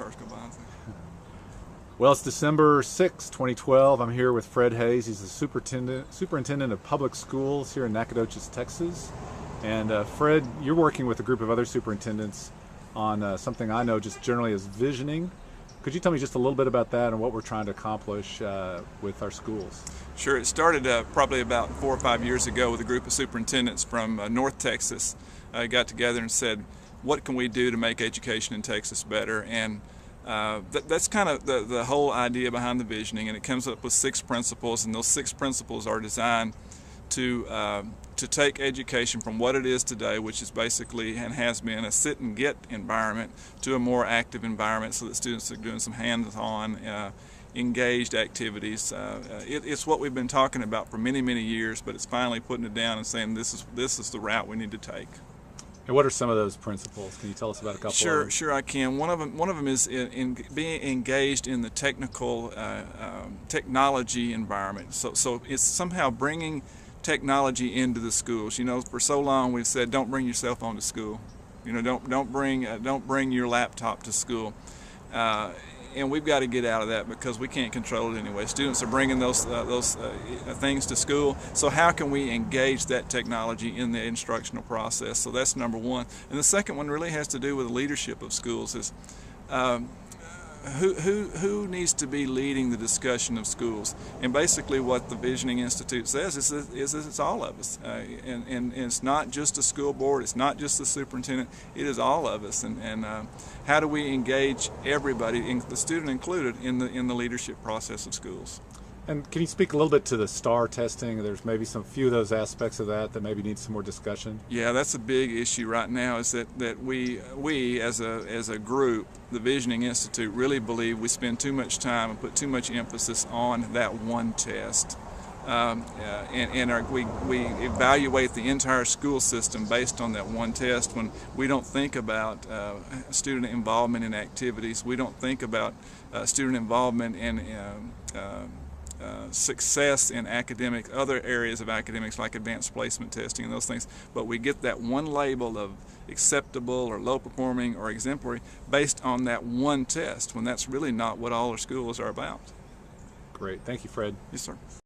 cars go by. Well, it's December 6, 2012. I'm here with Fred Hayes. He's the superintendent of public schools here in Nacogdoches, Texas. And Fred, you're working with a group of other superintendents on something I know just generally as visioning. Could you tell me just a little bit about that and what we're trying to accomplish with our schools? Sure. It started probably about 4 or 5 years ago with a group of superintendents from North Texas. Got together and said, what can we do to make education in Texas better? And that's kind of the whole idea behind the visioning, and it comes up with 6 principles, and those 6 principles are designed to take education from what it is today, which is basically and has been a sit and get environment, to a more active environment so that students are doing some hands-on engaged activities. It's what we've been talking about for many, many years, but it's finally putting it down and saying this is the route we need to take. And what are some of those principles? Can you tell us about a couple of them? Sure I can. One of them is in being engaged in the technology environment. So it's somehow bringing technology into the schools. You know, for so long we've said, don't bring your cell phone to school. You know, don't bring your laptop to school. And we've got to get out of that because we can't control it anyway. Students are bringing those things to school, so how can we engage that technology in the instructional process? So that's number one. And the second one really has to do with the leadership of schools. Is who needs to be leading the discussion of schools? And basically what the Visioning Institute says is it's all of us. And it's not just the school board, it's not just the superintendent, it is all of us. And how do we engage everybody, the student included, in the leadership process of schools? And can you speak a little bit to the STAR testing? There's maybe some few of those aspects of that maybe need some more discussion. Yeah, that's a big issue right now. Is that we as a group, the Visioning Institute, really believe we spend too much time and put too much emphasis on that one test, we evaluate the entire school system based on that one test when we don't think about student involvement in activities. We don't think about student involvement in success in other areas of academics like advanced placement testing and those things, but we get that one label of acceptable or low performing or exemplary based on that one test when that's really not what all our schools are about. Great. Thank you, Fred. Yes, sir.